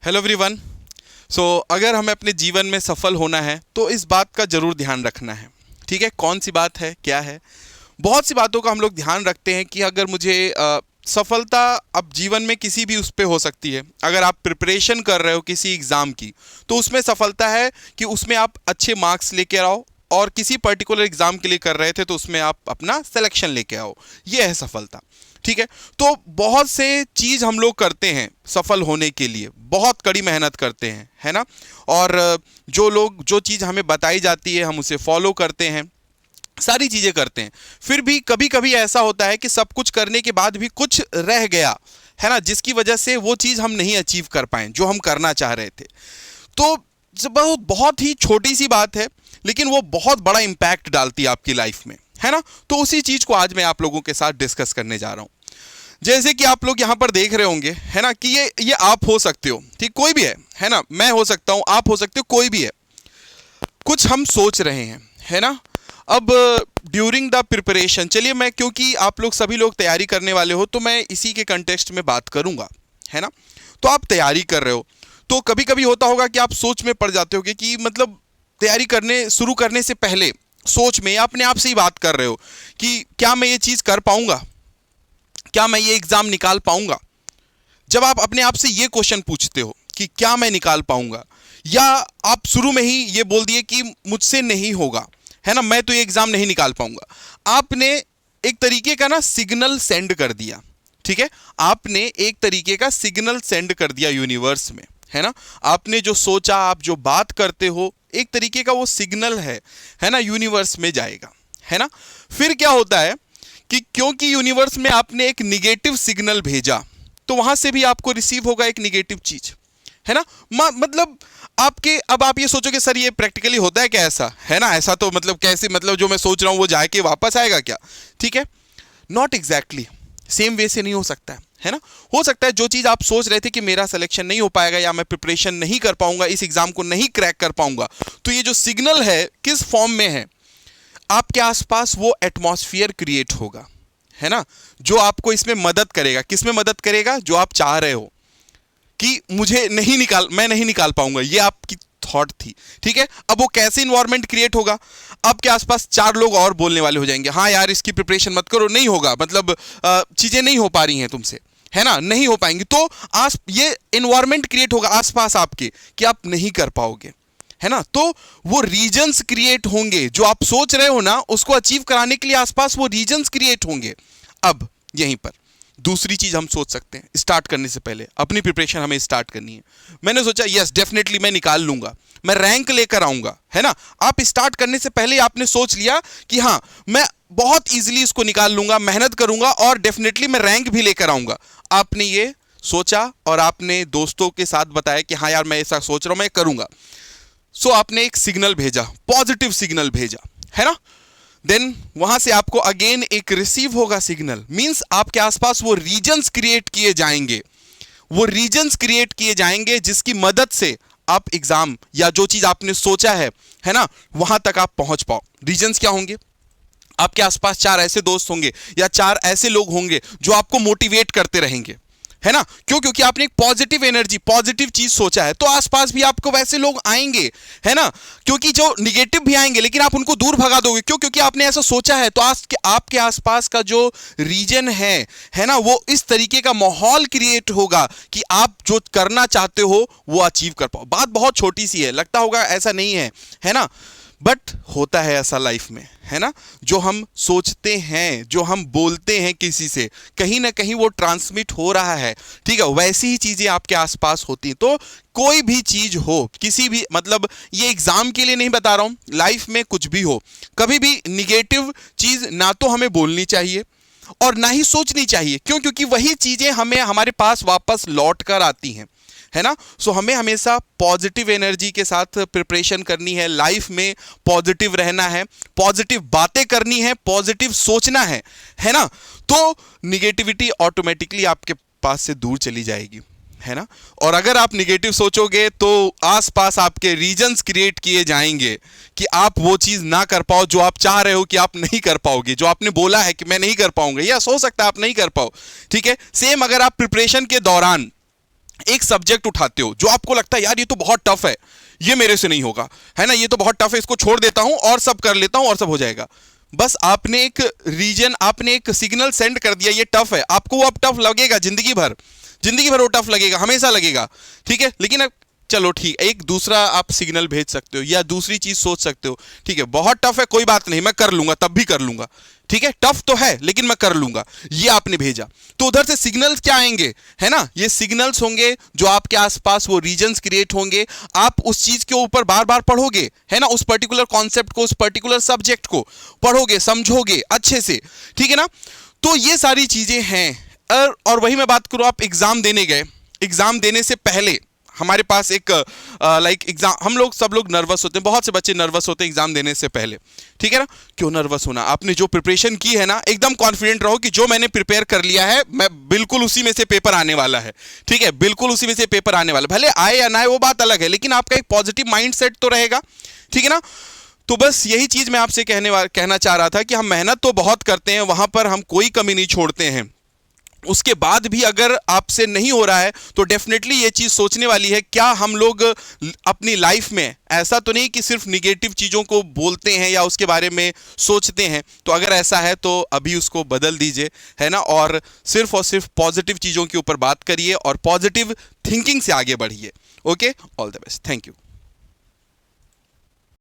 Hello everyone. अगर हमें अपने जीवन में सफल होना है तो इस बात का ज़रूर ध्यान रखना है। ठीक है, कौन सी बात है, क्या है? बहुत सी बातों का हम लोग ध्यान रखते हैं कि अगर मुझे सफलता अब जीवन में किसी भी उस पे हो सकती है। अगर आप प्रिपरेशन कर रहे हो किसी एग्ज़ाम की तो उसमें सफलता है कि उसमें आप अच्छे मार्क्स लेके आओ, और किसी पर्टिकुलर एग्ज़ाम के लिए कर रहे थे तो उसमें आप अपना सिलेक्शन लेके आओ। ये है सफलता। ठीक है, तो बहुत से चीज़ हम लोग करते हैं सफल होने के लिए, बहुत कड़ी मेहनत करते हैं, है ना। और जो लोग जो चीज़ हमें बताई जाती है हम उसे फॉलो करते हैं, सारी चीज़ें करते हैं। फिर भी कभी कभी ऐसा होता है कि सब कुछ करने के बाद भी कुछ रह गया, है ना, जिसकी वजह से वो चीज़ हम नहीं अचीव कर पाए जो हम करना चाह रहे थे। तो बहुत बहुत ही छोटी सी बात है लेकिन वो बहुत बड़ा इम्पैक्ट डालती है आपकी लाइफ में, है ना। तो उसी चीज़ को आज मैं आप लोगों के साथ डिस्कस करने जा रहा हूँ। जैसे कि आप लोग यहाँ पर देख रहे होंगे, है ना, कि ये आप हो सकते हो, ठीक, कोई भी है ना, मैं हो सकता हूँ, आप हो सकते हो, कोई भी है। कुछ हम सोच रहे हैं, है ना। अब ड्यूरिंग द प्रिपरेशन, चलिए मैं, क्योंकि आप लोग सभी लोग तैयारी करने वाले हो तो मैं इसी के कंटेक्स्ट में बात करूंगा, है ना। तो आप तैयारी कर रहे हो तो कभी कभी होता होगा कि आप सोच में पड़ जाते होगे कि मतलब तैयारी करने शुरू करने से पहले सोच में या अपने आप से ही बात कर रहे हो कि क्या मैं ये चीज़ कर पाऊंगा, क्या मैं ये एग्ज़ाम निकाल पाऊंगा। जब आप अपने आप से ये क्वेश्चन पूछते हो कि क्या मैं निकाल पाऊंगा, या आप शुरू में ही ये बोल दिए कि मुझसे नहीं होगा, है ना, मैं तो ये एग्ज़ाम नहीं निकाल पाऊंगा, आपने एक तरीके का ना सिग्नल सेंड कर दिया। ठीक है, आपने एक तरीके का सिग्नल सेंड कर दिया यूनिवर्स में, है ना। आपने जो सोचा, आप जो बात करते हो, एक तरीके का वो सिग्नल है ना, यूनिवर्स में जाएगा, है ना। फिर क्या होता है कि क्योंकि यूनिवर्स में आपने एक निगेटिव सिग्नल भेजा तो वहां से भी आपको रिसीव होगा एक निगेटिव चीज, है ना। मतलब आपके, अब आप ये सोचोगे सर ये प्रैक्टिकली होता है क्या ऐसा, है ना, ऐसा तो मतलब कैसे, मतलब जो मैं सोच रहा हूं वो जाके वापस आएगा क्या? ठीक है, नॉट एग्जैक्टली सेम वे से नहीं हो सकता है ना। हो सकता है जो चीज आप सोच रहे थे कि मेरा सिलेक्शन नहीं हो पाएगा या मैं प्रिपरेशन नहीं कर पाऊंगा, इस एग्जाम को नहीं क्रैक कर पाऊंगा, तो ये जो सिग्नल है किस फॉर्म में है, आपके आसपास वो एटमॉस्फेयर क्रिएट होगा, है ना, जो आपको इसमें मदद करेगा। किस में मदद करेगा? जो आप चाह रहे हो कि मैं नहीं निकाल पाऊंगा, ये आपकी थॉट थी। ठीक है, अब वो कैसे इन्वायरमेंट क्रिएट होगा? आपके आसपास चार लोग और बोलने वाले हो जाएंगे, हाँ यार इसकी प्रिपरेशन मत करो, नहीं होगा, मतलब चीजें नहीं हो पा रही हैं तुमसे, है ना, नहीं हो पाएंगी। तो ये इन्वायरमेंट क्रिएट होगा आसपास आपके कि आप नहीं कर पाओगे, है ना। तो वो रीजन्स क्रिएट होंगे, जो आप सोच रहे हो ना उसको अचीव कराने के लिए आसपास वो रीजन्स क्रिएट होंगे। अब यहीं पर दूसरी चीज हम सोच सकते हैं, स्टार्ट करने से पहले अपनी प्रिपरेशन हमें स्टार्ट करनी है। मैंने सोचा यस डेफिनेटली मैं निकाल लूंगा, मैं रैंक लेकर आऊंगा, है ना। आप स्टार्ट करने से पहले आपने सोच लिया कि हाँ मैं बहुत इजीली इसको निकाल लूंगा, मेहनत करूंगा और डेफिनेटली मैं रैंक भी लेकर आऊंगा। आपने ये सोचा और आपने दोस्तों के साथ बताया कि हाँ यार मैं ऐसा सोच रहा हूं, मैं करूंगा। आपने एक सिग्नल भेजा, पॉजिटिव सिग्नल भेजा, है ना। देन वहां से आपको अगेन एक रिसीव होगा सिग्नल, मींस आपके आसपास वो रीजन्स क्रिएट किए जाएंगे, वो रीजन्स क्रिएट किए जाएंगे जिसकी मदद से आप एग्जाम या जो चीज आपने सोचा है ना, वहां तक आप पहुंच पाओ। रीजन्स क्या होंगे? आपके आसपास चार ऐसे दोस्त होंगे या चार ऐसे लोग होंगे जो आपको मोटिवेट करते रहेंगे, है ना। क्यों? क्योंकि आपने एक पॉजिटिव एनर्जी, पॉजिटिव चीज सोचा है, तो आसपास भी आपको वैसे लोग आएंगे, है ना। क्योंकि जो निगेटिव भी आएंगे लेकिन आप उनको दूर भगा दोगे, क्यों? क्योंकि आपने ऐसा सोचा है। तो आपके आसपास का जो रीजन है ना, वो इस तरीके का माहौल क्रिएट होगा कि आप जो करना चाहते हो वो अचीव कर पाओ। बात बहुत छोटी सी है, लगता होगा ऐसा नहीं है ना, बट होता है ऐसा लाइफ में, है ना। जो हम सोचते हैं, जो हम बोलते हैं किसी से, कहीं ना कहीं वो ट्रांसमिट हो रहा है। ठीक है, वैसी ही चीजें आपके आसपास होती हैं। तो कोई भी चीज हो, किसी भी, मतलब ये एग्जाम के लिए नहीं बता रहा हूं, लाइफ में कुछ भी हो, कभी भी निगेटिव चीज ना तो हमें बोलनी चाहिए और ना ही सोचनी चाहिए। क्यों? क्योंकि वही चीजें हमें हमारे पास वापस लौट कर आती हैं, है ना। हमें हमेशा पॉजिटिव एनर्जी के साथ प्रिपरेशन करनी है, लाइफ में पॉजिटिव रहना है, पॉजिटिव बातें करनी है, पॉजिटिव सोचना है ना। तो निगेटिविटी ऑटोमेटिकली आपके पास से दूर चली जाएगी, है ना। और अगर आप निगेटिव सोचोगे तो आसपास आपके रीजन्स क्रिएट किए जाएंगे कि आप वो चीज ना कर पाओ जो आप चाह रहे हो कि आप नहीं कर पाओगे, जो आपने बोला है कि मैं नहीं कर पाऊंगा, या हो सकता है आप नहीं कर पाओ। ठीक है, सेम अगर आप प्रिपरेशन के दौरान एक सब्जेक्ट उठाते हो जो आपको लगता है यार ये तो बहुत टफ है, ये मेरे से नहीं होगा, है ना, ये तो बहुत टफ है, इसको छोड़ देता हूं और सब कर लेता हूं और सब हो जाएगा। बस आपने एक रीजन, आपने एक सिग्नल सेंड कर दिया ये टफ है, आपको वो अब टफ लगेगा जिंदगी भर, जिंदगी भर वो टफ लगेगा, हमेशा लगेगा, ठीक है। लेकिन अब चलो ठीक, एक दूसरा आप सिग्नल भेज सकते हो या दूसरी चीज सोच सकते हो, ठीक है बहुत टफ है कोई बात नहीं, मैं कर लूंगा, तब भी कर लूंगा, ठीक है, टफ तो है लेकिन मैं कर लूंगा, ये आपने भेजा। तो उधर से सिग्नल्स क्या आएंगे, है ना, ये सिग्नल्स होंगे जो आपके आसपास वो रीजन्स क्रिएट होंगे, आप उस चीज के ऊपर बार बार पढ़ोगे, है ना, उस पर्टिकुलर कॉन्सेप्ट को, उस पर्टिकुलर सब्जेक्ट को पढ़ोगे, समझोगे अच्छे से, ठीक है ना। तो ये सारी चीजें हैं। और वही मैं बात करूं, आप एग्जाम देने गए, एग्जाम देने से पहले हमारे पास एक लाइक एग्जाम, हम लोग सब लोग नर्वस होते हैं, बहुत से बच्चे नर्वस होते हैं एग्जाम देने से पहले, ठीक है ना। क्यों नर्वस होना, आपने जो प्रिपरेशन की है ना, एकदम कॉन्फिडेंट रहो कि जो मैंने प्रिपेयर कर लिया है मैं बिल्कुल उसी में से पेपर आने वाला है, ठीक है, बिल्कुल उसी में से पेपर आने वाला, भले आए या ना आए वो बात अलग है, लेकिन आपका एक पॉजिटिव माइंड सेट तो रहेगा, ठीक है ना। तो बस यही चीज मैं आपसे कहना चाह रहा था कि हम मेहनत तो बहुत करते हैं, वहां पर हम कोई कमी नहीं छोड़ते हैं, उसके बाद भी अगर आपसे नहीं हो रहा है तो डेफिनेटली ये चीज सोचने वाली है, क्या हम लोग अपनी लाइफ में ऐसा तो नहीं कि सिर्फ निगेटिव चीजों को बोलते हैं या उसके बारे में सोचते हैं। तो अगर ऐसा है तो अभी उसको बदल दीजिए, है ना, और सिर्फ पॉजिटिव चीजों के ऊपर बात करिए और पॉजिटिव थिंकिंग से आगे बढ़िए। Okay, all the best, thank you.